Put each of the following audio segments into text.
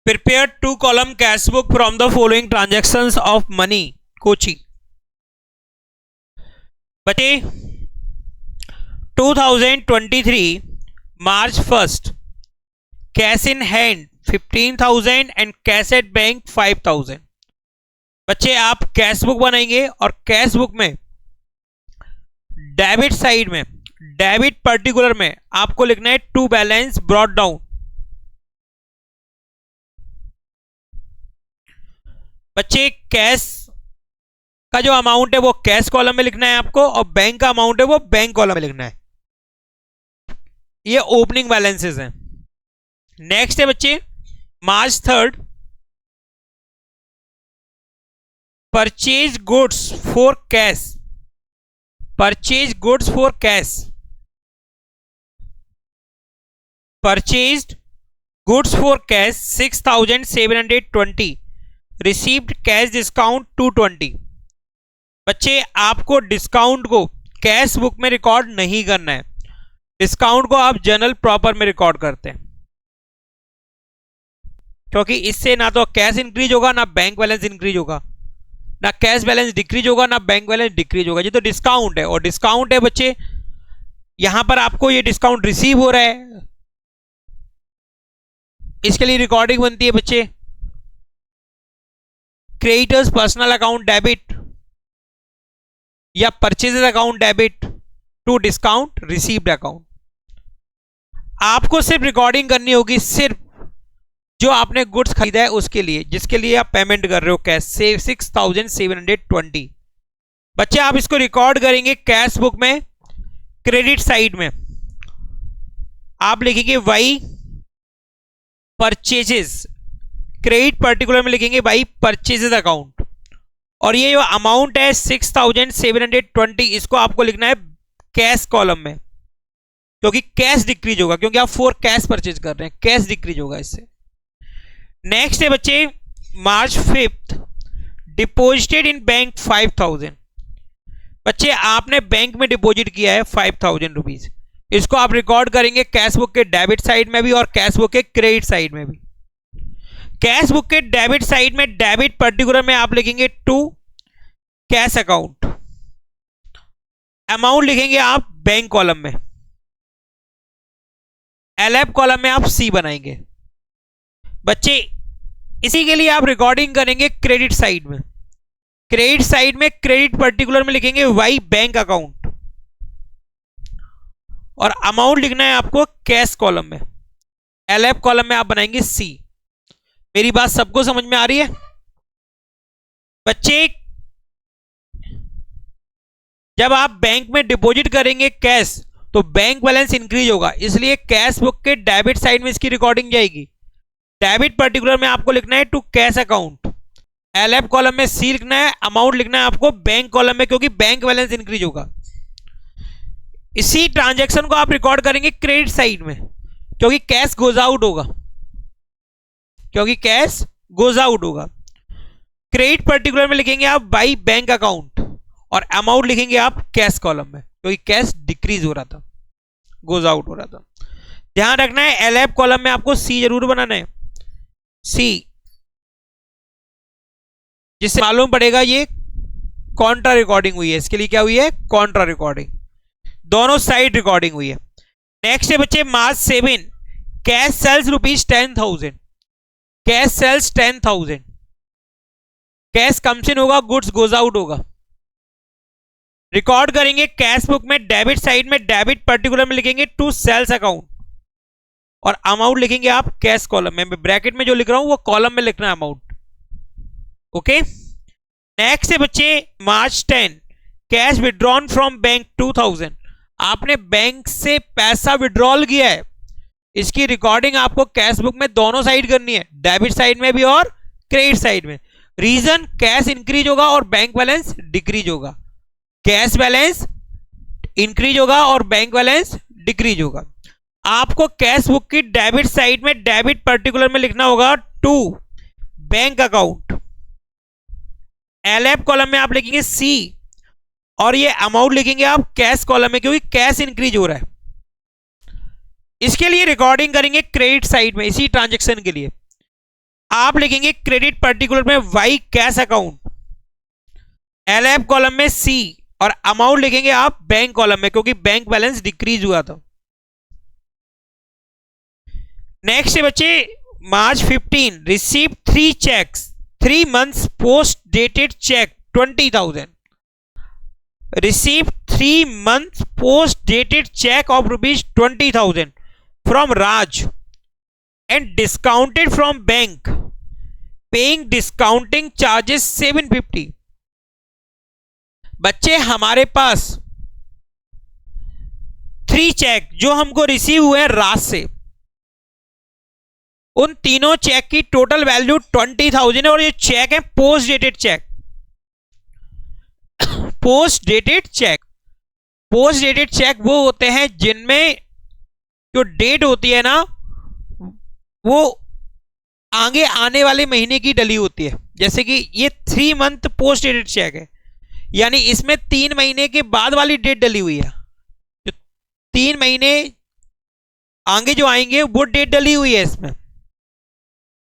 Prepare two column cash book from the following transactions of money. Kochi बचे 2023 March 1st cash in hand 15,000 and cash at bank 5,000। बच्चे आप cash book बनाएंगे और cash book में debit side में debit particular में आपको लिखना है टू बैलेंस ब्रॉट डाउन। बच्चे कैश का जो अमाउंट है वो कैश कॉलम में लिखना है आपको और बैंक का अमाउंट है वो बैंक कॉलम में लिखना है। ये ओपनिंग बैलेंसेस हैं। नेक्स्ट है बच्चे March 3rd purchase goods for cash. Purchase goods for cash, purchased goods for cash 6,720, received cash discount 220। बच्चे आपको डिस्काउंट को कैश बुक में रिकॉर्ड नहीं करना है, डिस्काउंट को आप जर्नल प्रॉपर में रिकॉर्ड करते हैं, क्योंकि इससे ना तो कैश इंक्रीज होगा ना बैंक बैलेंस इंक्रीज होगा, ना कैश बैलेंस डिक्रीज होगा ना बैंक बैलेंस डिक्रीज होगा। ये तो डिस्काउंट है और डिस्काउंट है बच्चे, यहां पर आपको ये डिस्काउंट रिसीव हो रहा है, इसके लिए रिकॉर्डिंग बनती है बच्चे क्रेडिटर्स पर्सनल अकाउंट डेबिट या purchases account debit to discount received account. आपको सिर्फ रिकॉर्डिंग करनी होगी सिर्फ जो आपने गुड्स खरीदा है उसके लिए, जिसके लिए आप पेमेंट कर रहे हो कैश से 6,720। बच्चे आप इसको रिकॉर्ड करेंगे कैश बुक में क्रेडिट साइड में आप लिखेंगे वाई परचेजेस, क्रेडिट पर्टिकुलर में लिखेंगे बाई परचेजेस अकाउंट और ये जो अमाउंट है 6,720 इसको आपको लिखना है कैश कॉलम में, क्योंकि कैश डिक्रीज होगा, क्योंकि आप फॉर कैश परचेज कर रहे हैं, कैश डिक्रीज होगा इससे। नेक्स्ट है बच्चे March 5th deposited in bank 5,000। बच्चे आपने बैंक में डिपॉजिट किया है 5,000 रुपीज, इसको आप रिकॉर्ड करेंगे कैश बुक के डेबिट साइड में भी और कैश बुक के क्रेडिट साइड में भी। कैश बुक के डेबिट साइड में डेबिट पर्टिकुलर में आप लिखेंगे टू कैश अकाउंट, अमाउंट लिखेंगे आप बैंक कॉलम में, एलएफ कॉलम में आप सी बनाएंगे। बच्चे इसी के लिए आप रिकॉर्डिंग करेंगे क्रेडिट साइड में, क्रेडिट साइड में क्रेडिट पर्टिकुलर में लिखेंगे वाई बैंक अकाउंट और अमाउंट लिखना है आपको कैश कॉलम में, एलएफ कॉलम में आप बनाएंगे सी। मेरी बात सबको समझ में आ रही है? बच्चे जब आप बैंक में डिपॉजिट करेंगे कैश तो बैंक बैलेंस इंक्रीज होगा, इसलिए कैश बुक के डेबिट साइड में इसकी रिकॉर्डिंग जाएगी। डेबिट पर्टिकुलर में आपको लिखना है to cash account, LF column में सी लिखना है, अमाउंट लिखना है आपको बैंक कॉलम में, क्योंकि बैंक बैलेंस इंक्रीज होगा। इसी ट्रांजैक्शन को आप रिकॉर्ड करेंगे क्रेडिट साइड में, क्योंकि कैश गोज आउट होगा, क्योंकि कैश गोज आउट होगा। क्रेडिट पर्टिकुलर में लिखेंगे आप बाई बैंक अकाउंट और अमाउंट लिखेंगे आप कैश कॉलम में, क्योंकि कैश डिक्रीज हो रहा था, गोज आउट हो रहा था। ध्यान रखना है एलएफ कॉलम में आपको सी जरूर बनाना है, सी, जिससे मालूम पड़ेगा ये कॉन्ट्रा रिकॉर्डिंग हुई है, इसके लिए क्या हुई है कॉन्ट्रा रिकॉर्डिंग, दोनों साइड रिकॉर्डिंग हुई है। नेक्स्ट है बच्चे March 7 cash sales ₹10,000, cash sales 10,000, cash comes in होगा, गुड्स गोज आउट होगा। रिकॉर्ड करेंगे कैश बुक में डेबिट साइड में डेबिट पर्टिकुलर में लिखेंगे टू सेल्स अकाउंट और अमाउंट लिखेंगे आप कैश कॉलम में, ब्रैकेट में जो लिख रहा हूं वो कॉलम में लिखना है अमाउंट। ओके, नेक्स्ट है बच्चे March 10 cash withdrawn from bank 2,000, आपने बैंक से पैसा विड्रॉल किया है, इसकी रिकॉर्डिंग आपको कैश बुक में दोनों साइड करनी है, डेबिट साइड में भी और क्रेडिट साइड में। रीजन कैश इंक्रीज होगा और बैंक बैलेंस डिक्रीज होगा, कैश बैलेंस इंक्रीज होगा और बैंक बैलेंस डिक्रीज होगा। आपको कैश बुक की डेबिट साइड में डेबिट पर्टिकुलर में लिखना होगा to bank account, LF column में आप लिखेंगे सी और ये अमाउंट लिखेंगे आप कैश कॉलम में, क्योंकि कैश इंक्रीज हो रहा है। इसके लिए रिकॉर्डिंग करेंगे क्रेडिट साइड में इसी ट्रांजैक्शन के लिए, आप लिखेंगे क्रेडिट पर्टिकुलर में by cash account, LF column में सी, और अमाउंट लिखेंगे आप बैंक कॉलम में, क्योंकि बैंक बैलेंस डिक्रीज हुआ था। नेक्स्ट है बच्चे March 15 receive 3 cheques 3 months post dated cheque 20,000, receive 3 months post dated cheque of ₹20,000 from Raj and discounted from bank, paying discounting charges 750। बच्चे हमारे पास 3 चेक जो हमको रिसीव हुए हैं राज से, उन तीनों चेक की टोटल वैल्यू 20,000 है, और ये चेक है post dated check. Post dated check, post dated check वो होते हैं जिनमें जो डेट होती है ना वो आगे आने वाले महीने की डली होती है। जैसे कि ये 3 month पोस्ट डेटेड चेक है, यानी इसमें 3 महीने के बाद वाली डेट डली हुई है। जो 3 महीने आगे जो आएंगे वो डेट डली हुई है इसमें।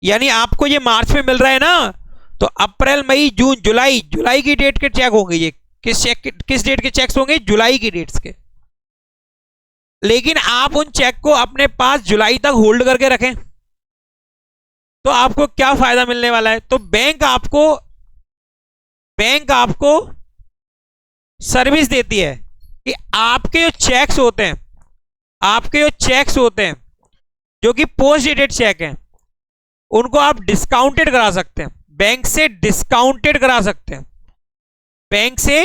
यानी आपको ये मार्च में मिल रहा है ना, तो अप्रैल मई जून जुलाई, जुलाई की डेट के चेक होंगे। ये किस डेट के चेक्स होंगे? जुलाई की डेट्स के। लेकिन आप उन चेक को अपने पास जुलाई तक होल्ड करके रखें तो आपको क्या फायदा मिलने वाला है? तो बैंक आपको सर्विस देती है कि आपके जो चेक्स होते हैं जो कि पोस्ट डेटेड चेक हैं, उनको आप डिस्काउंटेड करा सकते हैं, बैंक से डिस्काउंटेड करा सकते हैं, बैंक से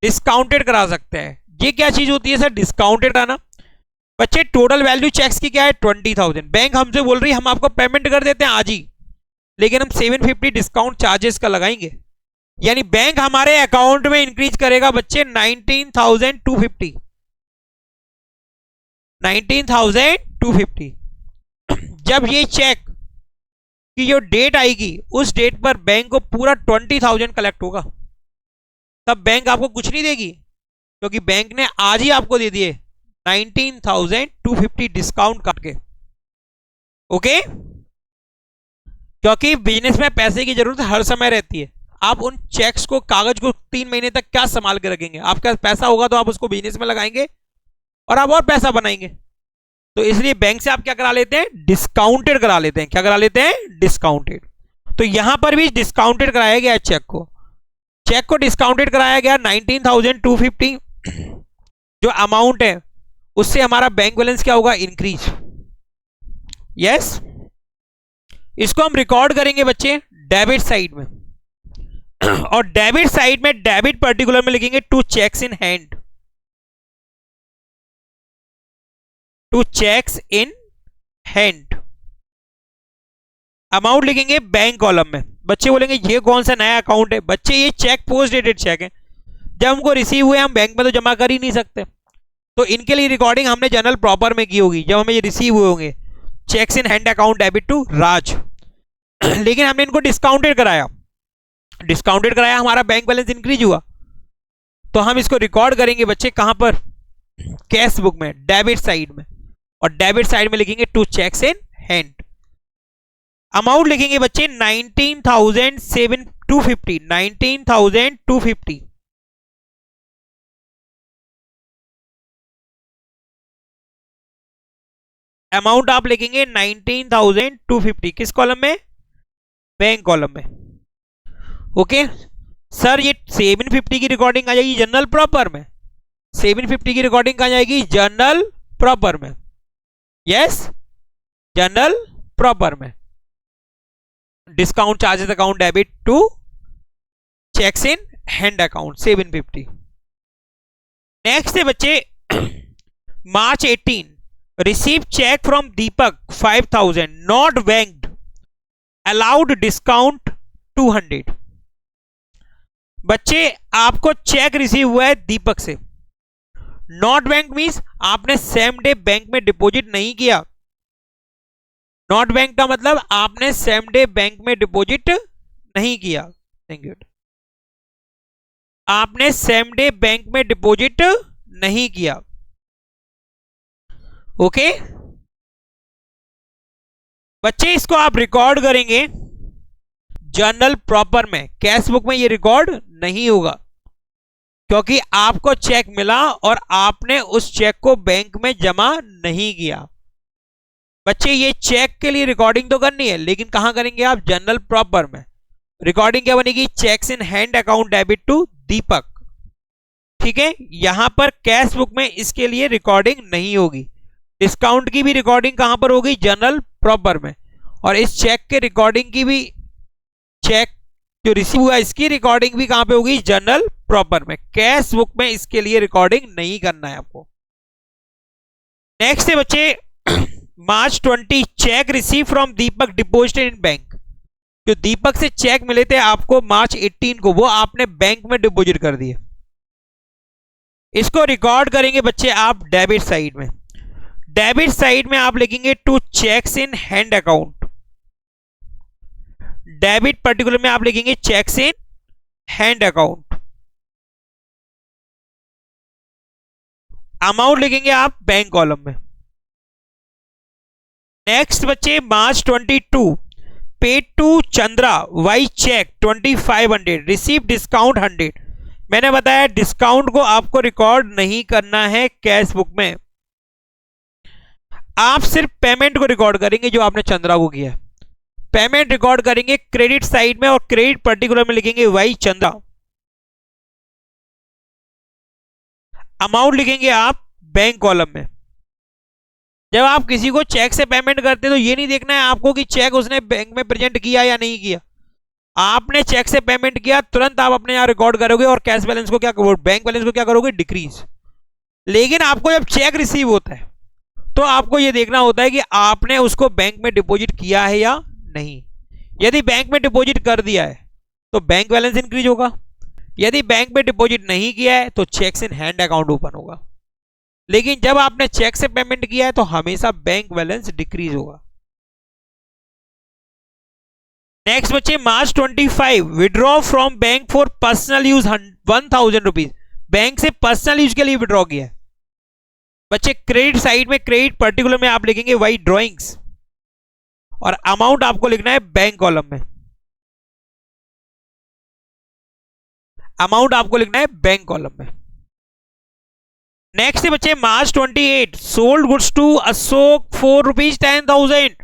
डिस्काउंटेड करा सकते हैं। ये क्या चीज होती है सर? डिस्काउंटेड कराना। बच्चे टोटल वैल्यू चेक्स की क्या है? 20,000। बैंक हमसे बोल रही है हम आपको पेमेंट कर देते हैं आज ही, लेकिन हम 750 डिस्काउंट चार्जेस का लगाएंगे। यानी बैंक हमारे अकाउंट में इंक्रीज करेगा बच्चे 19,250, 19,250। जब ये चेक की जो डेट आएगी उस डेट पर बैंक को पूरा 20,000 कलेक्ट होगा, तब बैंक आपको कुछ नहीं देगी, क्योंकि बैंक ने आज ही आपको दे दिए 19,250 डिस्काउंट काट के। ओके, क्योंकि बिजनेस में पैसे की जरूरत हर समय रहती है। आप उन चेक्स को, कागज को 3 महीने तक क्या संभाल के रखेंगे? आपका पैसा होगा तो आप उसको बिजनेस में लगाएंगे और आप और पैसा बनाएंगे। तो इसलिए बैंक से आप क्या करा लेते हैं? डिस्काउंटेड करा लेते हैं। क्या करा लेते हैं? डिस्काउंटेड। तो यहां पर भी डिस्काउंटेड कराया गया चेक को डिस्काउंटेड कराया गया 19,250। जो अमाउंट है उससे हमारा बैंक बैलेंस क्या होगा? इंक्रीज। यस, इसको हम रिकॉर्ड करेंगे बच्चे डेबिट साइड में, और डेबिट साइड में डेबिट पर्टिकुलर में लिखेंगे 2 checks in hand, 2 checks in hand. Amount लिखेंगे बैंक कॉलम में। बच्चे बोलेंगे ये कौन सा नया अकाउंट है? बच्चे ये चेक पोस्ट डेटेड चेक है, जब हमको रिसीव हुए हम बैंक में तो जमा कर ही नहीं सकते, तो इनके लिए रिकॉर्डिंग हमने जनरल प्रॉपर में की होगी जब हमें ये रिसीव हुए होंगे। Cheques in hand account debit to Raj. लेकिन हमने इनको डिस्काउंटेड कराया, हमारा बैंक बैलेंस इंक्रीज हुआ, तो हम इसको रिकॉर्ड करेंगे बच्चे कहां पर? कैश बुक में, डेबिट साइड में, और डेबिट साइड में लिखेंगे 2 चेक्स इन हैंड। अमाउंट लिखेंगे बच्चे 19,250, 19,250। अमाउंट आप लिखेंगे 19,250 किस कॉलम में? बैंक कॉलम में। ओके सर, ये 750 की रिकॉर्डिंग आ जाएगी जनरल प्रॉपर में, 750 की रिकॉर्डिंग कहां जाएगी? जनरल प्रॉपर में। यस, जनरल प्रॉपर में। Discount charges account debit to cheques in hand account 750। Next है बच्चे March 18 receive cheque from Deepak 5,000 not banked, allowed discount 200। बच्चे आपको चेक रिसीव हुआ है दीपक से, नॉट बैंक मींस आपने सेम डे बैंक में डिपॉजिट नहीं किया। नॉट बैंक का मतलब आपने सेम डे बैंक में डिपॉजिट नहीं किया। Thank you. आपने सेम डे बैंक में डिपॉजिट नहीं किया। ओके, बच्चे इसको आप रिकॉर्ड करेंगे जर्नल प्रॉपर में, कैश बुक में ये रिकॉर्ड नहीं होगा, क्योंकि आपको चेक मिला और आपने उस चेक को बैंक में जमा नहीं किया। बच्चे ये चेक के लिए रिकॉर्डिंग तो करनी है, लेकिन कहां करेंगे आप? जर्नल प्रॉपर में। रिकॉर्डिंग क्या बनेगी? Cheques in hand account debit to Deepak. ठीक है, यहां पर कैश बुक में इसके लिए रिकॉर्डिंग नहीं होगी। डिस्काउंट की भी रिकॉर्डिंग कहां पर होगी? जर्नल प्रॉपर में। और इस चेक के रिकॉर्डिंग की भी, चेक जो रिसीव हुआ इसकी रिकॉर्डिंग भी कहां पे होगी? जर्नल प्रॉपर में। कैश बुक में इसके लिए रिकॉर्डिंग नहीं करना है आपको। नेक्स्ट है बच्चे मार्च 20 check receive from Deepak deposited in bank. जो दीपक से चेक मिले थे आपको मार्च 18 को, वो आपने बैंक में डिपॉजिट कर दिए। इसको रिकॉर्ड करेंगे बच्चे आप डेबिट साइड में। डेबिट साइड में आप लिखेंगे to cheques in hand account. Debit particular में आप लिखेंगे cheques in hand account. Amount लिखेंगे आप बैंक कॉलम में। नेक्स्ट बच्चे March 22 paid to Chandra by cheque 2500 receive discount 100। मैंने बताया डिस्काउंट को आपको रिकॉर्ड नहीं करना है कैश बुक में, आप सिर्फ पेमेंट को रिकॉर्ड करेंगे जो आपने चंद्रा को किया। पेमेंट रिकॉर्ड करेंगे क्रेडिट साइड में और क्रेडिट पर्टिकुलर में लिखेंगे वाई चंद्रा। अमाउंट लिखेंगे आप बैंक कॉलम में। जब आप किसी को चेक से पेमेंट करते हैं तो ये नहीं देखना है आपको कि चेक उसने बैंक में प्रेजेंट किया या नहीं किया। आपने चेक से पेमेंट किया, तुरंत आप अपने यहां रिकॉर्ड करोगे और कैश बैलेंस को क्या, बैंक बैलेंस को क्या करोगे? डिक्रीज। लेकिन आपको जब चेक रिसीव होता है तो आपको यह देखना होता है कि आपने उसको बैंक में डिपॉजिट किया है या नहीं। यदि बैंक में डिपॉजिट कर दिया है तो बैंक बैलेंस इंक्रीज होगा, यदि बैंक में डिपॉजिट नहीं किया है तो checks in hand account open होगा। लेकिन जब आपने चेक से पेमेंट किया है तो हमेशा बैंक बैलेंस डिक्रीज होगा। नेक्स्ट बच्चे मार्च 25 withdraw from bank for personal use 1000 rupees. Bank से पर्सनल यूज के लिए विड्रॉ किया है। बच्चे क्रेडिट साइड में, क्रेडिट पर्टिकुलर में आप लिखेंगे वाई ड्रॉइंग्स और अमाउंट आपको लिखना है बैंक कॉलम में। अमाउंट आपको लिखना है बैंक कॉलम में। नेक्स्ट है बच्चे March 28 sold goods to Ashok for ₹10,000।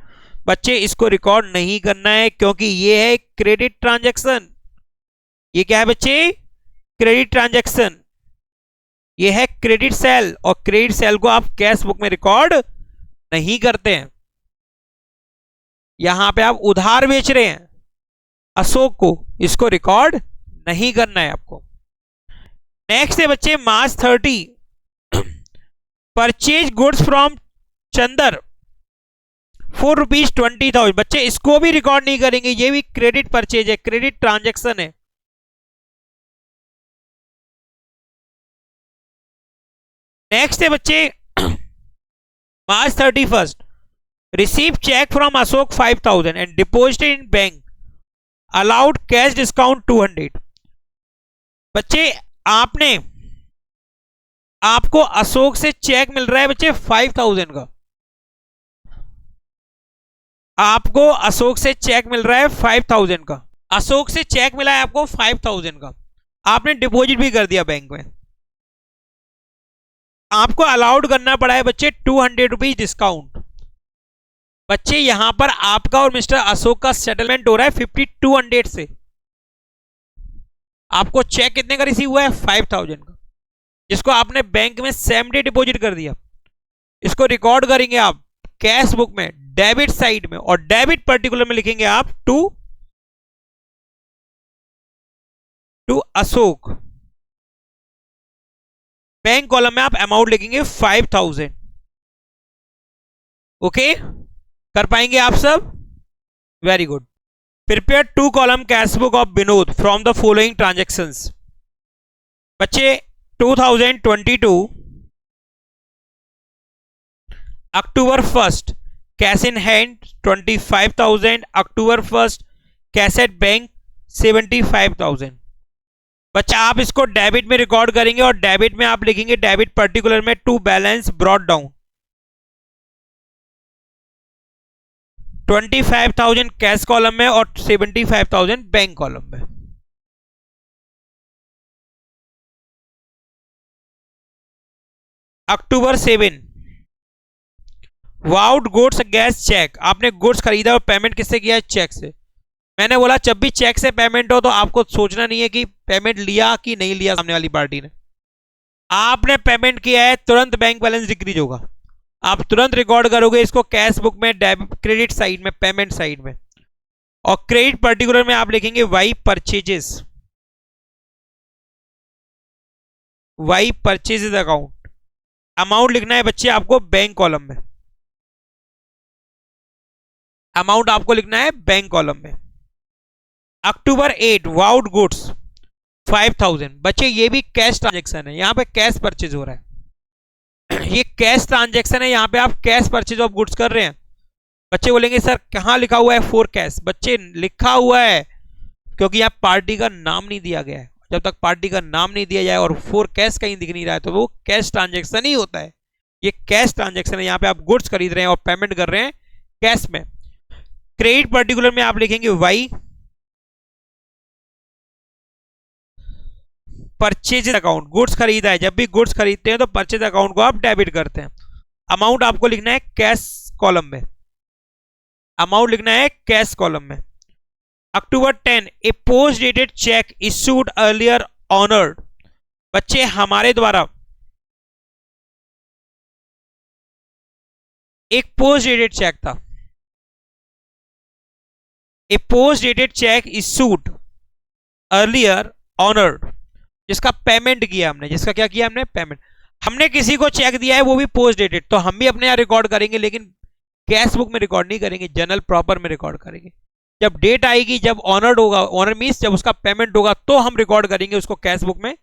बच्चे इसको रिकॉर्ड नहीं करना है क्योंकि ये है क्रेडिट ट्रांजैक्शन। ये क्या है बच्चे? Credit transaction. ये है क्रेडिट सेल और क्रेडिट सेल को आप कैश बुक में रिकॉर्ड नहीं करते हैं। यहां पे आप उधार बेच रहे हैं अशोक को, इसको रिकॉर्ड नहीं करना है आपको। नेक्स्ट है बच्चे March 30 purchase goods from Chandar for ₹20,000। बच्चे इसको भी रिकॉर्ड नहीं करेंगे, ये भी क्रेडिट परचेज है, क्रेडिट ट्रांजैक्शन है। नेक्स्ट है बच्चे March 31 receive cheque from Ashok 5,000 and deposited in bank allowed cash discount 200। बच्चे आपको अशोक से चेक मिल रहा है बच्चे 5,000 का। आपको अशोक से चेक मिल रहा है 5,000 का। अशोक से चेक मिला है आपको 5,000 का, आपने डिपॉजिट भी कर दिया बैंक में। आपको अलाउड करना पड़ा है बच्चे 200 रुपीज डिस्काउंट। बच्चे यहां पर आपका और मिस्टर अशोक का सेटलमेंट हो रहा है 5200 से। आपको चेक कितने का रिसीव हुआ है? 5,000 का, जिसको आपने बैंक में सेम डे डिपॉजिट कर दिया। इसको रिकॉर्ड करेंगे आप कैश बुक में डेबिट साइड में और डेबिट पर्टिकुलर में लिखेंगे आप टू अशोक। बैंक कॉलम में आप अमाउंट लिखेंगे 5,000। ओके, कर पाएंगे आप सब? Very good. Prepare 2 column cash book of Vinod from the following transactions. बच्चे 2022 अक्टूबर 1 cash in hand 25,000, October 1 cash at bank 75,000। बच्चा आप इसको डेबिट में रिकॉर्ड करेंगे और डेबिट में आप लिखेंगे डेबिट पर्टिकुलर में to balance brought down. 25,000 cash column में और 75,000 बैंक कॉलम में। October 7, bought goods gas cheque, आपने गुड्स खरीदा और पेमेंट किससे किया है? चेक से। मैंने बोला जब भी चेक से पेमेंट हो तो आपको सोचना नहीं है कि पेमेंट लिया कि नहीं लिया सामने वाली पार्टी ने। आपने पेमेंट किया है, तुरंत बैंक बैलेंस डिक्रीज होगा, आप तुरंत रिकॉर्ड करोगे इसको कैश बुक में, डेबिट क्रेडिट साइड में, पेमेंट साइड में। और क्रेडिट पर्टिकुलर में आप लिखेंगे by purchases, by purchases account. Amount लिखना है बच्चे आपको बैंक कॉलम में, अमाउंट आपको लिखना है बैंक कॉलम में। अक्टूबर 8, वाउड गुड्स 5,000, बच्चे ये भी कैश ट्रांजेक्शन है, यहां पे कैश परचेज हो रहा है ये कैश ट्रांजेक्शन है, यहां पे आप कैश परचेज ऑफ गुड्स कर रहे हैं। बच्चे बोलेंगे सर कहां लिखा हुआ है फॉर कैश? बच्चे लिखा हुआ है क्योंकि यहां पार्टी का नाम नहीं दिया गया है। जब तक पार्टी का नाम नहीं दिया जाए और फॉर कैश कहीं दिख नहीं रहा है तो वो कैश ट्रांजेक्शन ही होता है। ये कैश ट्रांजेक्शन है, यहां पे आप गुड्स खरीद रहे हैं और पेमेंट कर रहे हैं कैश में। क्रेडिट पर्टिकुलर में आप लिखेंगे वाई परचेज अकाउंट, गुड्स खरीदा है, जब भी गुड्स खरीदते हैं तो परचेज अकाउंट को आप डेबिट करते हैं। अमाउंट आपको लिखना है कैश कॉलम में, अमाउंट लिखना है कैश कॉलम में। October 10, a post dated cheque issued earlier honoured, बच्चे हमारे द्वारा एक पोस्ट डेटेड चेक था, a post dated cheque issued earlier honoured, जिसका पेमेंट किया हमने, जिसका क्या किया हमने? पेमेंट। हमने किसी को चेक दिया है वो भी पोस्ट डेटेड, तो हम भी अपने यहां रिकॉर्ड करेंगे, लेकिन कैश बुक में रिकॉर्ड नहीं करेंगे, जनरल प्रॉपर में रिकॉर्ड करेंगे। जब डेट आएगी, जब ऑनर्ड होगा, ऑनर मींस जब उसका पेमेंट होगा, तो हम रिकॉर्ड करेंगे उसको कैश बुक में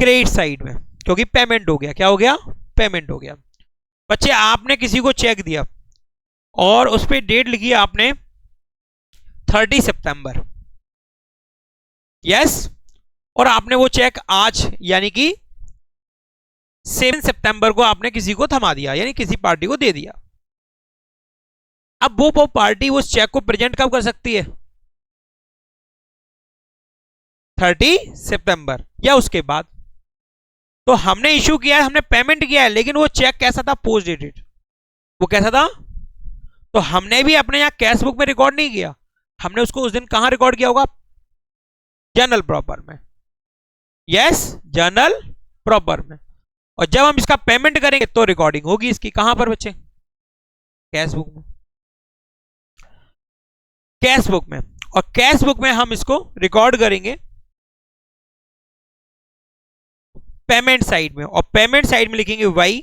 क्रेडिट साइड में, क्योंकि पेमेंट हो गया। क्या हो गया? पेमेंट हो गया। बच्चे आपने किसी को चेक दिया और उस पर डेट लिखी है आपने 30 सितंबर, यस, और आपने वो चेक आज यानी कि 7 सितंबर को आपने किसी को थमा दिया, यानी किसी पार्टी को दे दिया। अब वो पार्टी उस चेक को प्रेजेंट कब कर सकती है? 30 सितंबर या उसके बाद। तो हमने इशू किया है, हमने पेमेंट किया है, लेकिन वो चेक कैसा था? Post dated. वो कैसा था? तो हमने भी अपने यहां कैश बुक में रिकॉर्ड नहीं किया, हमने उसको उस दिन कहां रिकॉर्ड किया होगा? जनरल प्रॉपर में, यस, जनरल प्रॉपर में। और जब हम इसका पेमेंट करेंगे तो रिकॉर्डिंग होगी इसकी कहां पर बच्चे? कैश बुक में, कैश बुक में। और कैश बुक में हम इसको रिकॉर्ड करेंगे पेमेंट साइड में, और पेमेंट साइड में लिखेंगे वाई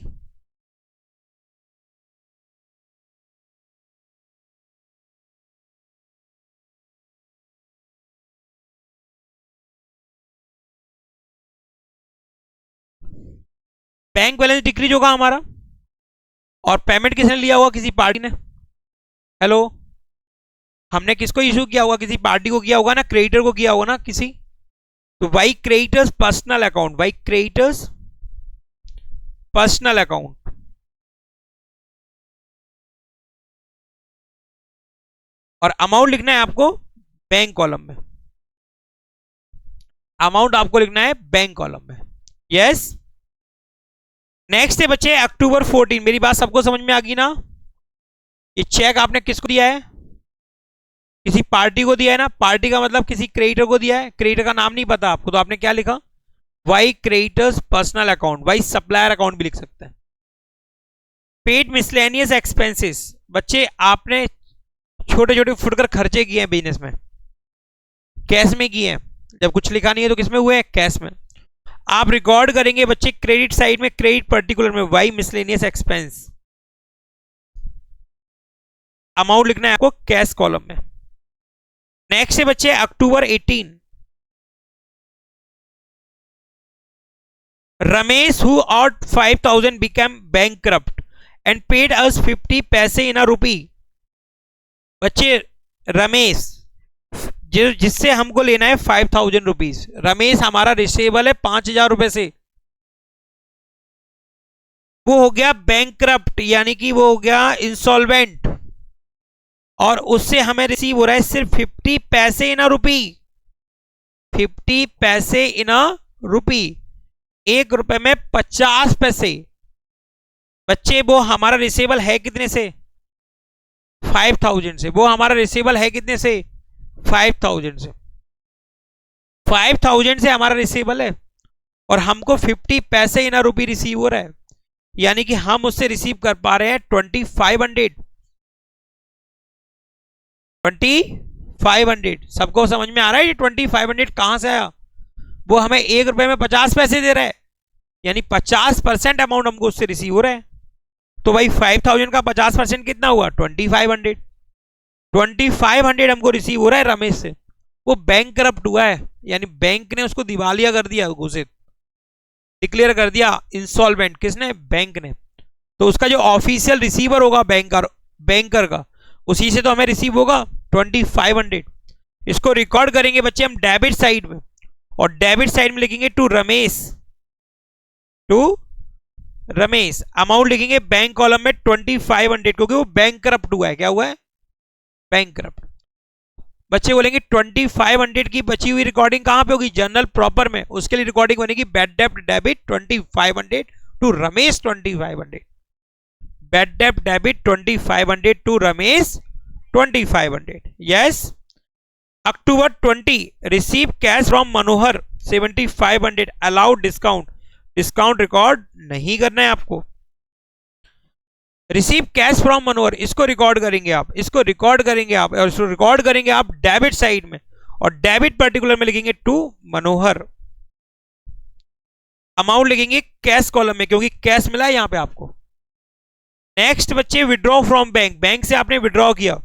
बैंक बैलेंस डिक्रीज होगा हमारा। और पेमेंट किसने लिया होगा? किसी पार्टी ने। हेलो, हमने किसको इशू किया होगा? किसी पार्टी को किया होगा ना, क्रेडिटर को किया होगा ना किसी। तो by creditors personal account, by creditors personal account, और अमाउंट लिखना है आपको बैंक कॉलम में, अमाउंट आपको लिखना है बैंक कॉलम में, यस। नेक्स्ट है बच्चे अक्टूबर 14, मेरी बात सबको समझ में आ गई ना? ये चेक आपने किसको दिया है? किसी पार्टी को दिया है ना। पार्टी का मतलब किसी क्रेडिटर को दिया है, क्रेडिटर का नाम नहीं पता आपको, तो आपने क्या लिखा? By creditors personal account, by supplier account भी लिख सकते हैं। पेड मिसलेनियस एक्सपेंसेस, बच्चे आपने छोटे छोटे फुटकर खर्चे किए हैं बिजनेस में, कैश में किए हैं। जब कुछ लिखा नहीं है तो किसमें हुए हैं? कैश में। आप रिकॉर्ड करेंगे बच्चे क्रेडिट साइड में, क्रेडिट पर्टिकुलर में वाई मिसलेनियस एक्सपेंस, अमाउंट लिखना है आपको कैश कॉलम में। नेक्स्ट है बच्चे October 18, Ramesh who out 5,000 become bankrupt and paid us 50 paise इन अ रूपी। बच्चे रमेश जिससे हमको लेना है 5,000 रुपीज, रमेश हमारा रिसीवेबल है 5,000 रुपए से। वो हो गया बैंकरप्ट, यानी कि वो हो गया इंसॉल्वेंट, और उससे हमें रिसीव हो रहा है सिर्फ 50 पैसे इन अ रुपी, 50 पैसे इन अ रुपी, 1 रुपए में 50 पैसे। बच्चे वो हमारा रिसीवेबल है कितने से? 5000 से। वो हमारा रिसीवेबल है कितने से? 5000 से। 5000 से हमारा रिसीवेबल है और हमको 50 पैसे इन अ रुपी रिसीव हो रहा है, यानी कि हम उससे रिसीव कर पा रहे हैं 2500। 2500 सबको समझ में आ रहा है? ये 2500 कहां से आया? वो हमें 1 रुपए में 50 पैसे दे रहा है, यानी 50% अमाउंट हमको उससे रिसीव हो रहा है। तो भाई 5000 का 50% कितना हुआ? 2500। 2500 हमको रिसीव हो रहा है रमेश से। वो बैंक करप्ट हुआ है, यानी बैंक ने उसको दिवालिया कर दिया, घोषित डिक्लेयर कर दिया इंसॉल्वेंट। किसने? बैंक ने। तो उसका जो ऑफिशियल रिसीवर होगा बैंकर का, उसी से तो हमें रिसीव होगा 2500। इसको रिकॉर्ड करेंगे बच्चे हम डेबिट साइड में, और डेबिट साइड में लिखेंगे to Ramesh, to Ramesh. Amount लिखेंगे बैंक कॉलम में 2500, क्योंकि वो बैंक करप्ट हुआ है। क्या हुआ है? Bank corrupt. बच्चे बोलेंगे 2500 की बची हुई रिकॉर्डिंग कहां पे होगी? जर्नल प्रॉपर में। उसके लिए रिकॉर्डिंग बनेगी बैड डेब्ट डेबिट 2500 टू रमेश 2500, बैड डेब्ट debit 2500 to Ramesh 2500। Yes. October 20 receive cash from Manohar 7500, allowed discount. Discount record नहीं करना है आपको। रिसीव कैश फ्रॉम मनोहर, इसको रिकॉर्ड करेंगे आप, इसको रिकॉर्ड करेंगे आप, और इसको रिकॉर्ड करेंगे आप डेबिट साइड में, और डेबिट पर्टिकुलर में लिखेंगे टू मनोहर। अमाउंट लिखेंगे कैश कॉलम में, क्योंकि कैश मिला है यहां पे आपको। नेक्स्ट बच्चे विड्रॉ फ्रॉम बैंक, बैंक से आपने विड्रॉ किया।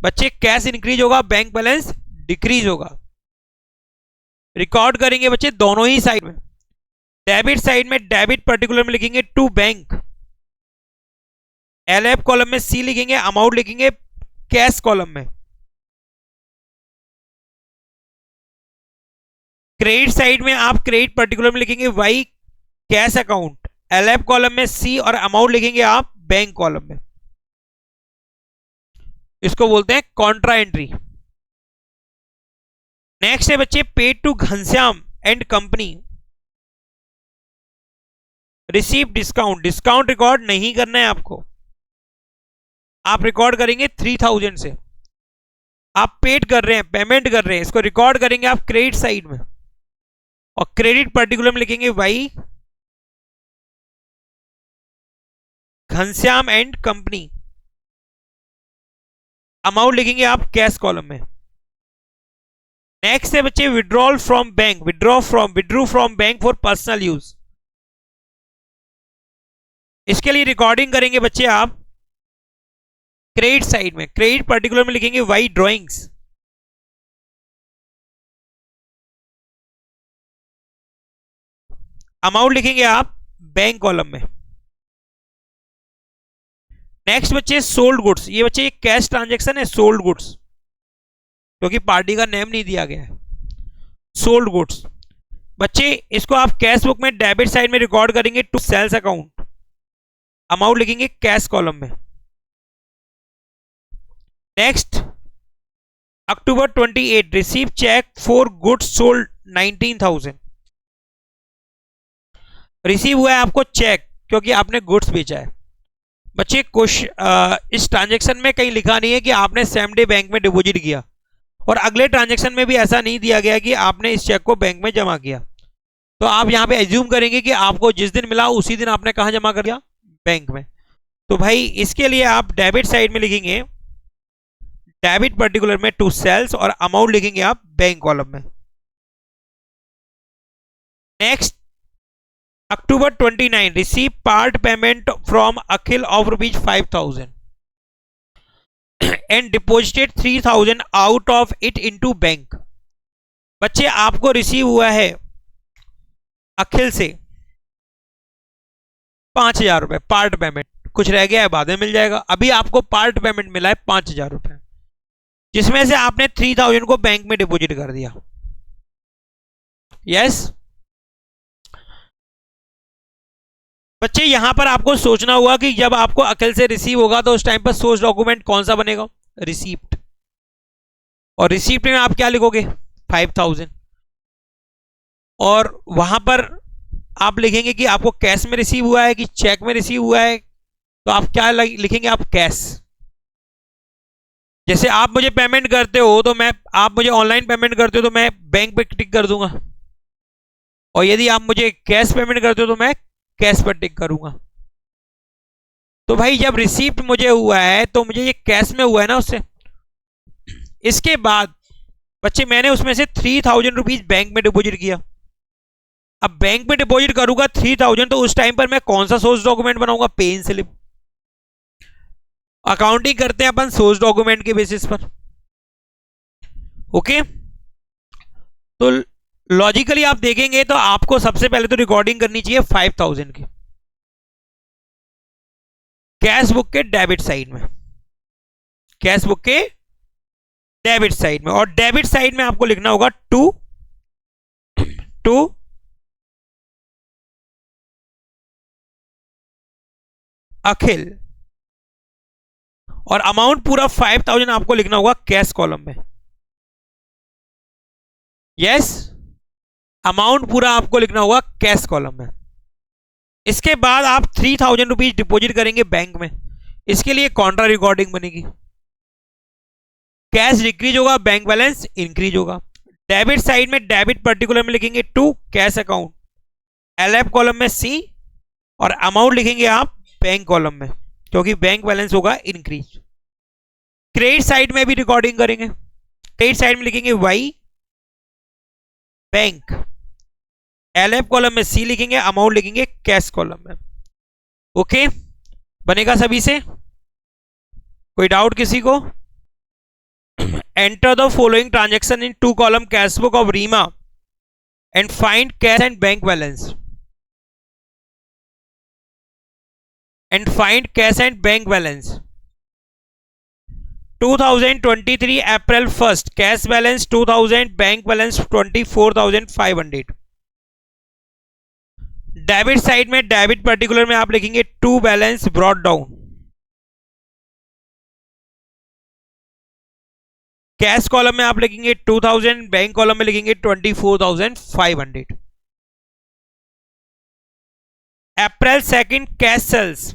बच्चे कैश इंक्रीज होगा, बैंक बैलेंस डिक्रीज होगा। रिकॉर्ड करेंगे बच्चे दोनों ही साइड में। डेबिट साइड में डेबिट पर्टिकुलर में लिखेंगे टू बैंक, एलएफ कॉलम में सी लिखेंगे, अमाउंट लिखेंगे कैश कॉलम में। क्रेडिट साइड में आप क्रेडिट पर्टिकुलर में लिखेंगे by cash account, LF column में सी, और अमाउंट लिखेंगे आप बैंक कॉलम में। इसको बोलते हैं कॉन्ट्रा एंट्री। नेक्स्ट है बच्चे paid to Ghanshyam and company, receive discount. Discount record नहीं करना है आपको, आप रिकॉर्ड करेंगे 3000 से। आप पेड कर रहे हैं, पेमेंट कर रहे हैं, इसको रिकॉर्ड करेंगे आप क्रेडिट साइड में, और क्रेडिट पर्टिकुलर में लिखेंगे by Ghanshyam and company. Amount लिखेंगे आप कैश कॉलम में। नेक्स्ट है बच्चे withdrawal from bank, withdrew from bank for personal use. इसके लिए रिकॉर्डिंग करेंगे बच्चे आप क्रेडिट साइड में, क्रेडिट पर्टिकुलर में लिखेंगे वाई ड्रॉइंग्स। अमाउंट लिखेंगे आप बैंक कॉलम में। नेक्स्ट बच्चे सोल्ड गुड्स, ये बच्चे कैश ट्रांजैक्शन है, सोल्ड गुड्स, क्योंकि पार्टी का नेम नहीं दिया गया है। सोल्ड गुड्स बच्चे, इसको आप कैश बुक में डेबिट साइड में रिकॉर्ड करेंगे टू सेल्स अकाउंट, अमाउंट लिखेंगे कैश कॉलम में। Next October 28 receive cheque for goods sold 19000। Receive हुआ है आपको चेक, क्योंकि आपने गुड्स बेचा है। बच्चे कुछ इस ट्रांजैक्शन में कहीं लिखा नहीं है कि आपने सेम डे बैंक में डिपॉजिट किया, और अगले ट्रांजैक्शन में भी ऐसा नहीं दिया गया कि आपने इस चेक को बैंक में जमा किया। तो आप यहां पे एज्यूम करेंगे कि आपको जिस दिन मिला उसी दिन आपने कहां जमा कर दिया? बैंक में। तो भाई इसके लिए आप डेबिट साइड में लिखेंगे डेबिट पर्टिकुलर में टू सेल्स, और अमाउंट लिखेंगे आप बैंक कॉलम में। Next October 29 receive part payment from Akhil of ₹5000 and deposited 3000 out of it into bank. बच्चे आपको रिसीव हुआ है अखिल से 5000 रुपए पार्ट पेमेंट, कुछ रह गया है बाद में मिल जाएगा। अभी आपको पार्ट पेमेंट मिला है 5000 रुपए, जिसमें से आपने 3000 को बैंक में डिपॉजिट कर दिया। यस। बच्चे यहां पर आपको सोचना होगा कि जब आपको अकेले से रिसीव होगा तो उस टाइम पर सोर्स डॉक्यूमेंट कौन सा बनेगा, रिसीप्ट। और रिसीप्ट में आप क्या लिखोगे, 5000। और वहां पर आप लिखेंगे कि आपको कैश में रिसीव हुआ है कि चेक में रिसीव हुआ है, तो आप क्या लिखेंगे, आप कैश। जैसे आप मुझे पेमेंट करते हो तो मैं, आप मुझे ऑनलाइन पेमेंट करते हो तो मैं बैंक पे टिक कर दूंगा, और यदि आप मुझे कैश पेमेंट करते हो तो मैं कैश पर टिक करूंगा। तो भाई जब रिसीप्ट मुझे हुआ है तो मुझे ये कैश में हुआ है ना उससे। इसके बाद बच्चे मैंने उसमें से 3000 रुपीज बैंक में डिपॉजिट किया। अब बैंक में डिपॉजिट करूंगा 3000, तो उस टाइम पर मैं कौन सा सोर्स डॉक्यूमेंट बनाऊंगा, पे इन स्लिप। अकाउंटिंग करते हैं अपन सोर्स डॉक्यूमेंट के बेसिस पर। ओके, तो लॉजिकली आप देखेंगे तो आपको सबसे पहले तो रिकॉर्डिंग करनी चाहिए 5000 की कैश बुक के डेबिट साइड में, कैश बुक के डेबिट साइड में। और डेबिट साइड में आपको लिखना होगा टू अखिल, और अमाउंट पूरा 5000 आपको लिखना होगा कैश कॉलम में। यस, अमाउंट पूरा आपको लिखना होगा कैश कॉलम में। इसके बाद आप 3000 रुपीज डिपॉजिट करेंगे बैंक में, इसके लिए कॉन्ट्रा रिकॉर्डिंग बनेगी। कैश डिक्रीज होगा, बैंक बैलेंस इंक्रीज होगा। डेबिट साइड में डेबिट पर्टिकुलर में लिखेंगे to cash account, LF column में सी, और अमाउंट लिखेंगे आप बैंक कॉलम में, क्योंकि बैंक बैलेंस होगा इंक्रीज। क्रेडिट साइड में भी रिकॉर्डिंग करेंगे, क्रेडिट साइड में लिखेंगे वाई बैंक, एलएफ कॉलम में सी लिखेंगे, अमाउंट लिखेंगे कैश कॉलम में। ओके, बनेगा सभी से, कोई डाउट किसी को? Enter the following transaction in two column cash book of Reema and find cash and bank balance, and find cash and bank balance. 2023 April 1 cash balance 2000, bank balance 24,500। Debit side में debit particular में आप लिखेंगे to balance brought down, cash column में आप लिखेंगे 2000, bank column में लिखेंगे 24,500। April 2 cash sales,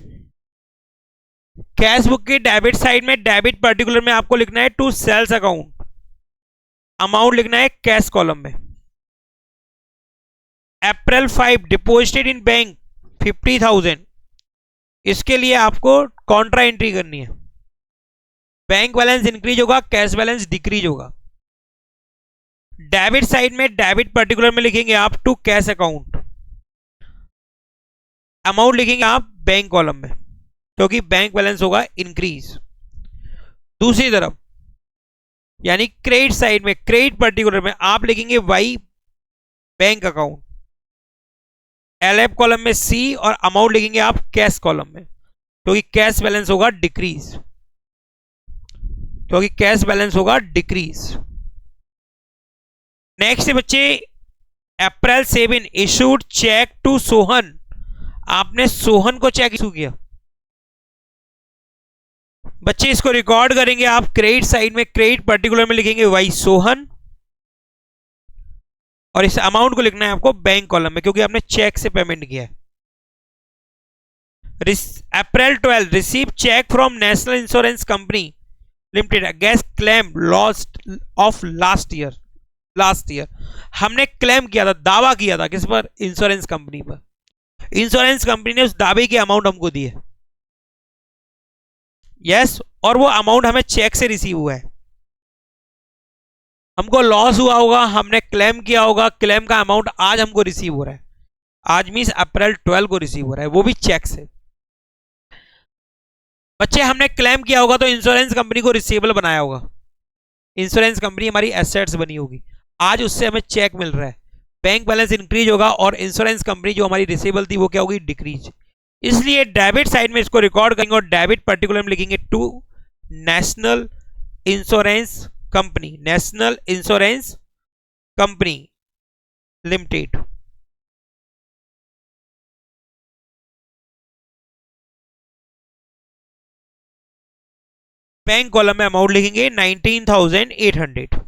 cash book की डेबिट साइड में डेबिट पर्टिकुलर में आपको लिखना है टू सेल्स अकाउंट, अमाउंट लिखना है कैश कॉलम में। अप्रैल 5 डिपॉजिटेड इन बैंक 50,000, इसके लिए आपको कॉन्ट्रा एंट्री करनी है। बैंक बैलेंस इंक्रीज होगा, कैश बैलेंस डिक्रीज होगा। डेबिट साइड में डेबिट पर्टिकुलर में लिखेंगे आप टू कैश अकाउंट, अमाउंट लिखेंगे आप बैंक कॉलम में, क्योंकि बैंक बैलेंस होगा इंक्रीज। दूसरी तरफ यानी क्रेडिट साइड में क्रेडिट पर्टिकुलर में आप लिखेंगे by bank account, LF column में सी, और अमाउंट लिखेंगे आप कैश कॉलम में, क्योंकि कैश बैलेंस होगा डिक्रीज, क्योंकि कैश बैलेंस होगा डिक्रीज। नेक्स्ट बच्चे, अप्रैल 7 इशूड चेक टू सोहन, आपने सोहन को चेक इशू किया। बच्चे इसको रिकॉर्ड करेंगे आप क्रेडिट साइड में, क्रेडिट पर्टिकुलर में लिखेंगे वाई सोहन, और इस अमाउंट को लिखना है आपको बैंक कॉलम में, क्योंकि आपने चेक से पेमेंट किया है। April 12 receive cheque from national insurance company limited against claim lost of last year. हमने क्लेम किया था, दावा किया था किस पर, इंश्योरेंस कंपनी पर। इंश्योरेंस कंपनी ने उस दावे की अमाउंट हमको दी है। यस, और वो अमाउंट हमें चेक से रिसीव हुआ है। हमको लॉस हुआ होगा, हमने क्लेम किया होगा, क्लेम का अमाउंट आज हमको रिसीव हो रहा है, आज मींस अप्रैल 12 को रिसीव हो रहा है, वो भी चेक से। बच्चे हमने क्लेम किया होगा तो इंश्योरेंस कंपनी को रिसीवेबल बनाया होगा, इंश्योरेंस कंपनी हमारी एसेट्स बनी होगी, आज उससे हमें चेक मिल रहा है, बैंक बैलेंस इंक्रीज होगा, और इंश्योरेंस कंपनी जो हमारी रिसीवेबल थी वो क्या होगी, डिक्रीज। इसलिए डेबिट साइड में इसको रिकॉर्ड करेंगे, और डेबिट पर्टिकुलर में लिखेंगे to national insurance company, national insurance company limited. Bank column में अमाउंट लिखेंगे 19,800।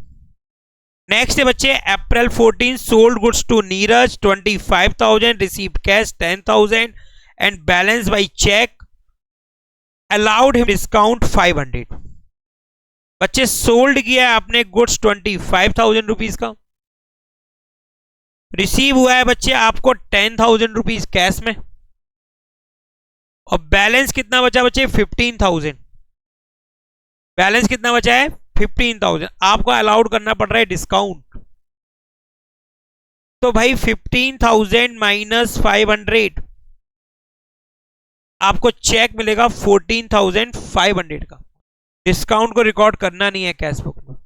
नेक्स्ट है बच्चे April 14 sold goods to Neeraj 25,000, received cash 10,000 and balance by cheque, allowed him discount 500। बच्चे सोल्ड किया है आपने गुड्स 25,000 रुपीज का, रिसीव हुआ है बच्चे आपको 10,000 रुपीज कैश में, और बैलेंस कितना बचा बच्चे 15,000। बैलेंस कितना बचा है 15,000। आपको अलाउड करना पड़ रहा है डिस्काउंट, तो भाई 15,000 माइनस 500 आपको चेक मिलेगा 14,500 का। डिस्काउंट को रिकॉर्ड करना नहीं है कैश बुक में,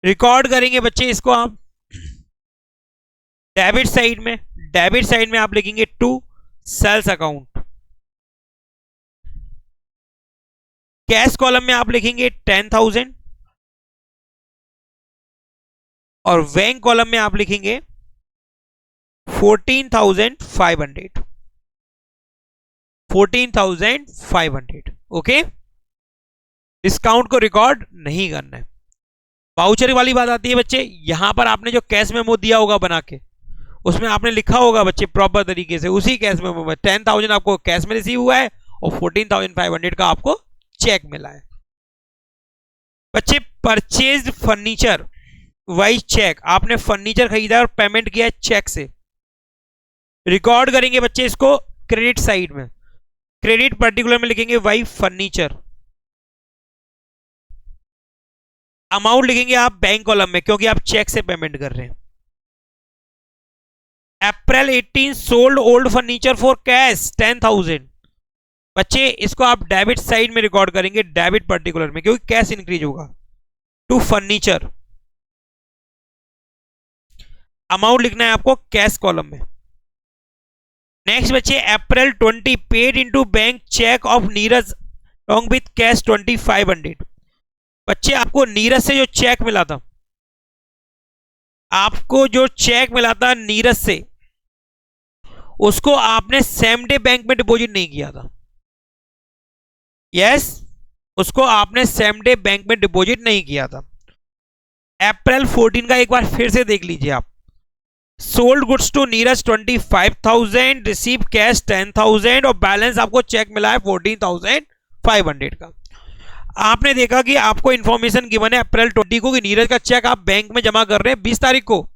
रिकॉर्ड करेंगे बच्चे इसको आप डेबिट साइड में। डेबिट साइड में आप लिखेंगे to sales account, cash column में आप लिखेंगे 10,000 और बैंक कॉलम में आप लिखेंगे 14,500। 14,500 ओके। डिस्काउंट को रिकॉर्ड नहीं करना है। वाउचर वाली बात आती है बच्चे, यहां पर आपने जो कैश मेमो दिया होगा बना के, उसमें आपने लिखा होगा बच्चे प्रॉपर तरीके से, उसी कैश मेमो में 10,000 आपको कैश में रिसीव हुआ है और 14,500 का आपको चेक मिला है। बच्चे परचेज्ड फर्नीचर वाइज चेक, आपने फर्नीचर खरीदा और पेमेंट किया चेक से, रिकॉर्ड करेंगे बच्चे इसको क्रेडिट साइड में। क्रेडिट पर्टिकुलर में लिखेंगे वाई फर्नीचर, अमाउंट लिखेंगे आप बैंक कॉलम में क्योंकि आप चेक से पेमेंट कर रहे हैं। अप्रैल 18 sold old furniture for cash 10,000। बच्चे इसको आप डेबिट साइड में रिकॉर्ड करेंगे, डेबिट पर्टिकुलर में, क्योंकि कैश इंक्रीज होगा। टू फर्नीचर अमाउंट लिखना है आपको कैश कॉलम में। नेक्स्ट बच्चे अप्रैल 20 paid into bank cheque of Neeraj long with cash 2,500। बच्चे आपको नीरज से जो चेक मिला था, आपको जो चेक मिला था नीरज से, उसको आपने सेम डे बैंक में डिपॉजिट नहीं किया था। यस, उसको आपने सेम डे बैंक में डिपॉजिट नहीं किया था। अप्रैल 14 का एक बार फिर से देख लीजिए आप। Sold goods to Neeraj 25,000, receive cash 10,000 और बैलेंस आपको चेक मिला है 14,500 का। आपने देखा कि आपको इंफॉर्मेशन गिवन है अप्रैल 20 को कि नीरज का चेक आप बैंक में जमा कर रहे हैं 20 तारीख को,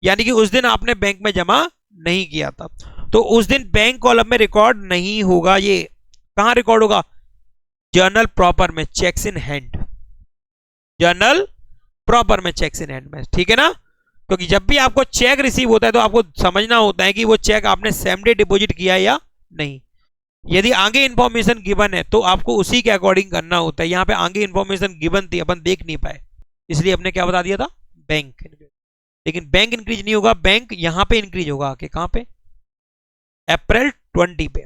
यानी कि उस दिन आपने बैंक में जमा नहीं किया था, तो उस दिन बैंक कॉलम में रिकॉर्ड नहीं होगा। ये कहां रिकॉर्ड होगा? जर्नल प्रॉपर में, checks in hand, journal proper में, चेक्स इन हैंड में, ठीक है ना। क्योंकि जब भी आपको चेक रिसीव होता है तो आपको समझना होता है कि वो चेक आपने सेम डे डिपॉजिट किया या नहीं। यदि आगे इंफॉर्मेशन गिवन है तो आपको उसी के अकॉर्डिंग करना होता है। यहां पे आगे इंफॉर्मेशन गिवन थी, अपन देख नहीं पाए, इसलिए हमने क्या बता दिया था? बैंक। लेकिन बैंक इंक्रीज नहीं होगा, बैंक यहां पे इंक्रीज होगा आके, कहां पे? अप्रैल 20 पे,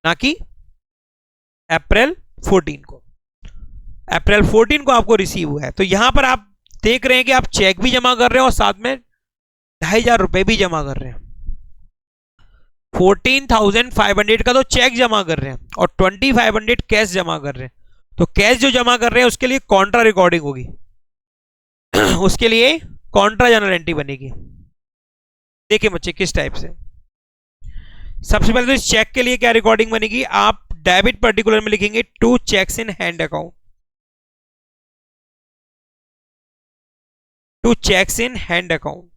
ना कि अप्रैल 14 को। अप्रैल 14 को आपको रिसीव हुआ है, तो यहां पर आप देख रहे हैं कि आप चेक भी जमा कर रहे हैं और साथ में 2,500 रुपए भी जमा कर रहे हैं। 14,500 का तो चेक जमा कर रहे हैं और 2,500 कैश जमा कर रहे हैं। तो कैश जो जमा कर रहे हैं उसके लिए कॉन्ट्रा रिकॉर्डिंग होगी उसके लिए कॉन्ट्रा जर्नल एंट्री बनेगी। देखिए बच्चे किस टाइप से। सबसे पहले तो इस चेक के लिए क्या रिकॉर्डिंग बनेगी? आप डेबिट पर्टिकुलर में लिखेंगे to cheques in hand account, to cheques in hand account.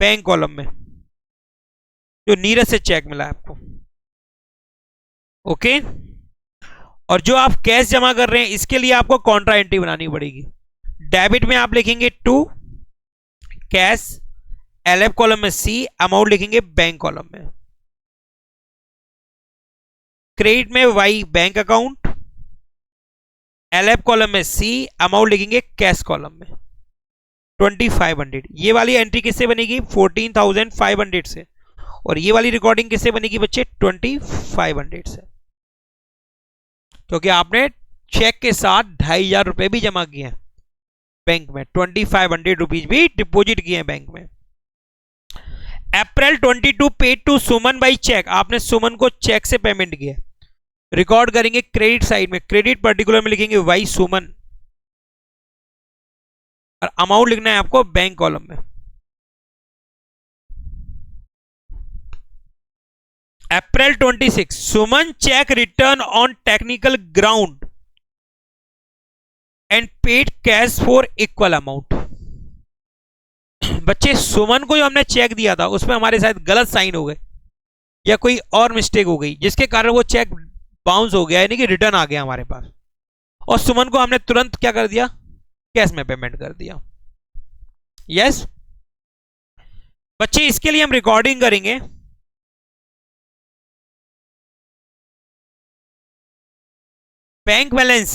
Bank column में जो नीरज से चेक मिला है आपको, ओके। और जो आप कैश जमा कर रहे हैं इसके लिए आपको कॉन्ट्रा एंट्री बनानी पड़ेगी। डेबिट में आप लिखेंगे टू कैश, एलएफ कॉलम में सी, अमाउंट लिखेंगे बैंक कॉलम में। क्रेडिट में by bank account, LF column में सी, अमाउंट लिखेंगे कैश कॉलम में 2,500। ये वाली एंट्री किससे बनेगी? 14,500 से। और ये वाली रिकॉर्डिंग किससे बनेगी बच्चे? 2,500 से, क्योंकि आपने चेक के साथ 2,500 रुपए भी जमा किए हैं बैंक में, 2,500 रुपीज भी डिपॉजिट किए हैं बैंक में। April 22 paid to Suman by cheque, आपने सुमन को चेक से पेमेंट किया, रिकॉर्ड करेंगे क्रेडिट साइड में, क्रेडिट पर्टिकुलर में लिखेंगे वाई सुमन, और अमाउंट लिखना है आपको बैंक कॉलम में। April 26 Suman cheque return on technical ground and paid cash for equal amount. बच्चे सुमन को जो हमने चेक दिया था उसमें हमारे साथ गलत साइन हो गए या कोई और मिस्टेक हो गई, जिसके कारण वो चेक बाउंस हो गया, यानी कि रिटर्न आ गया हमारे पास, और सुमन को हमने तुरंत क्या कर दिया, कैश में पेमेंट कर दिया। यस बच्चे, इसके लिए हम रिकॉर्डिंग करेंगे बैंक बैलेंस।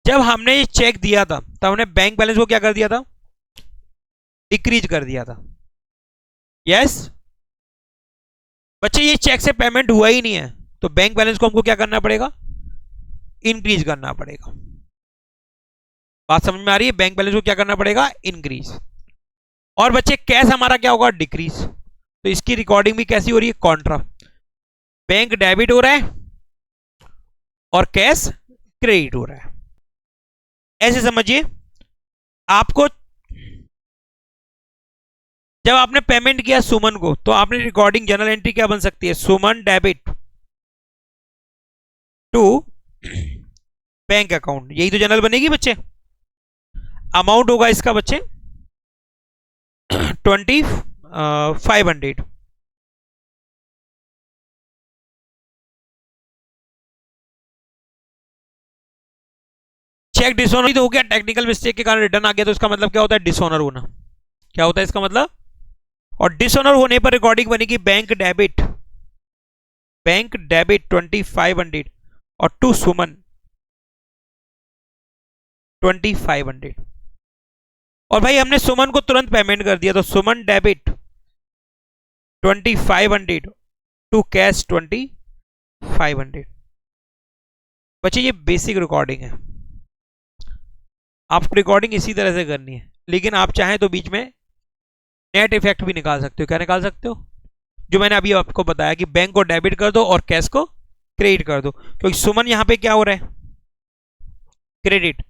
जब हमने ये चेक दिया था तब हमने बैंक बैलेंस को क्या कर दिया था, डिक्रीज कर दिया था। यस बच्चे, ये चेक से पेमेंट हुआ ही नहीं है तो बैंक बैलेंस को हमको क्या करना पड़ेगा, इंक्रीज करना पड़ेगा। बात समझ में आ रही है? बैंक बैलेंस को क्या करना पड़ेगा, इंक्रीज। और बच्चे कैश हमारा क्या होगा, डिक्रीज। तो इसकी रिकॉर्डिंग भी कैसी हो रही है, कॉन्ट्रा। बैंक डेबिट हो रहा है और कैश क्रेडिट हो रहा है, ऐसे समझिए। आपको जब आपने पेमेंट किया सुमन को तो आपने रिकॉर्डिंग जनरल एंट्री क्या बन सकती है, सुमन डेबिट टू बैंक अकाउंट, यही तो जनरल बनेगी बच्चे। अमाउंट होगा इसका बच्चे 2500। चेक डिसऑनर तो हो गया, टेक्निकल मिस्टेक के कारण रिटर्न आ गया, तो इसका मतलब क्या होता है, डिसऑनर होना। क्या होता है इसका मतलब, और डिसऑनर होने पर रिकॉर्डिंग बनेगी बैंक डेबिट 2500 और टू सुमन 2500। और भाई हमने सुमन को तुरंत पेमेंट कर दिया तो सुमन डेबिट 2500 टू कैश 2500। बच्चे ये बेसिक रिकॉर्डिंग है, आपको रिकॉर्डिंग इसी तरह से करनी है, लेकिन आप चाहें तो बीच में नेट इफेक्ट भी निकाल सकते हो। क्या निकाल सकते हो, जो मैंने अभी आपको बताया कि बैंक को डेबिट कर दो और कैश को क्रेडिट कर दो, क्योंकि सुमन यहां पे क्या हो रहा है, क्रेडिट,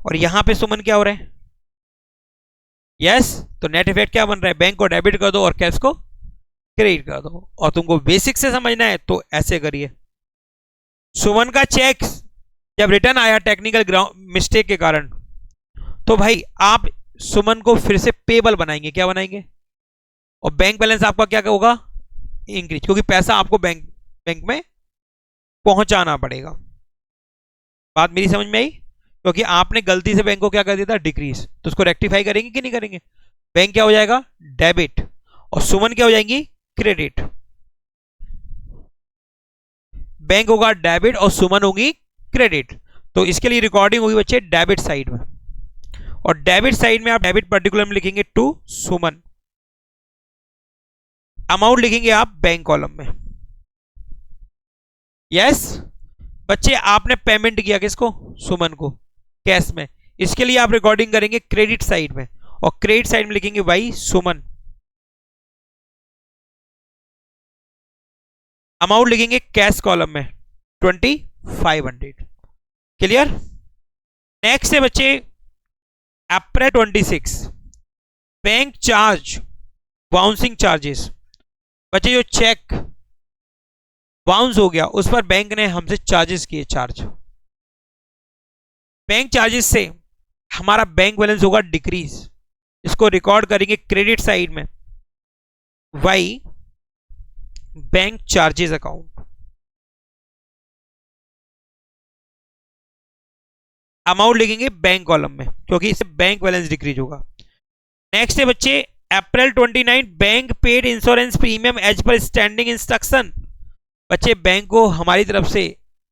और यहां पे सुमन क्या हो रहा है, यस। तो नेट इफेक्ट क्या बन रहा है, बैंक को डेबिट कर दो और कैश को क्रेडिट कर दो। और तुमको बेसिक से समझना है तो ऐसे करिए, सुमन का चेक जब रिटर्न आया टेक्निकल मिस्टेक के कारण, तो भाई आप सुमन को फिर से पेबल बनाएंगे, क्या बनाएंगे, और बैंक बैलेंस आपका क्या होगा, इंक्रीज, क्योंकि पैसा आपको बैंक में पहुंचाना पड़ेगा। बात मेरी समझ में आई? क्योंकि आपने गलती से बैंक को क्या कर दिया था, डिक्रीज, तो उसको रेक्टिफाई करेंगे कि नहीं करेंगे, बैंक क्या हो जाएगा, डेबिट, और सुमन क्या हो जाएंगी, क्रेडिट। बैंक होगा डेबिट और सुमन होगी क्रेडिट। तो इसके लिए रिकॉर्डिंग होगी बच्चे डेबिट साइड में, और डेबिट साइड में आप डेबिट पर्टिकुलर में लिखेंगे टू सुमन, अमाउंट लिखेंगे आप बैंक कॉलम में। यस बच्चे, आपने पेमेंट किया किसको, सुमन को, कैश में। इसके लिए आप रिकॉर्डिंग करेंगे क्रेडिट साइड में, और क्रेडिट साइड में लिखेंगे वाई सुमन, अमाउंट लिखेंगे कैश कॉलम में 2500। क्लियर? नेक्स्ट है बच्चे अप्रैल 26 बैंक चार्ज बाउंसिंग चार्जेस। बच्चे जो चेक बाउंस हो गया उस पर बैंक ने हमसे चार्जेस किए, चार्ज, बैंक चार्जेस से हमारा बैंक बैलेंस होगा डिक्रीज। इसको रिकॉर्ड करेंगे क्रेडिट साइड में by bank charges account, amount लिखेंगे बैंक कॉलम में, क्योंकि इससे बैंक बैलेंस डिक्रीज होगा। नेक्स्ट है बच्चे April 29 bank paid insurance premium as per standing instruction. बच्चे बैंक को हमारी तरफ से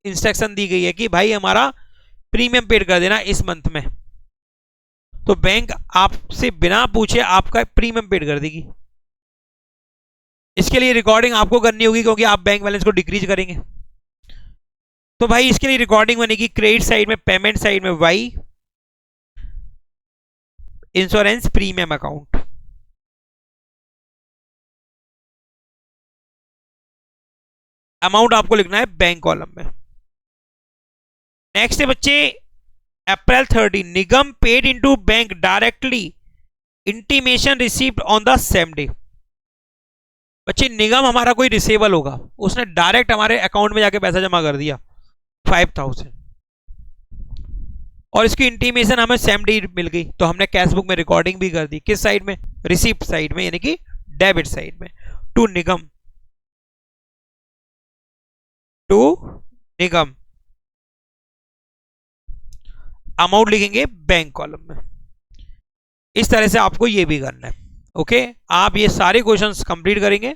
इंस्ट्रक्शन दी गई है कि भाई हमारा प्रीमियम पेड कर देना इस मंथ में, तो बैंक आपसे बिना पूछे आपका प्रीमियम पेड कर देगी। इसके लिए रिकॉर्डिंग आपको करनी होगी क्योंकि आप बैंक बैलेंस को डिक्रीज करेंगे। तो भाई इसके लिए रिकॉर्डिंग बनेगी क्रेडिट साइड में, पेमेंट साइड में by insurance premium account, amount आपको लिखना है बैंक कॉलम में। नेक्स्ट है बच्चे April 30 Nigam paid into bank directly intimation received on the same day. बच्चे निगम हमारा कोई रिसेबल होगा, उसने डायरेक्ट हमारे अकाउंट में जाके पैसा जमा कर दिया 5000 और इसकी इंटीमेशन हमें सेम डे मिल गई, तो हमने कैश बुक में रिकॉर्डिंग भी कर दी। किस साइड में? रिसीप्ट साइड में, यानी कि डेबिट साइड में। To Nigam, to Nigam amount लिखेंगे बैंक कॉलम में। इस तरह से आपको ये भी करना है। ओके, आप ये सारे क्वेश्चंस कंप्लीट करेंगे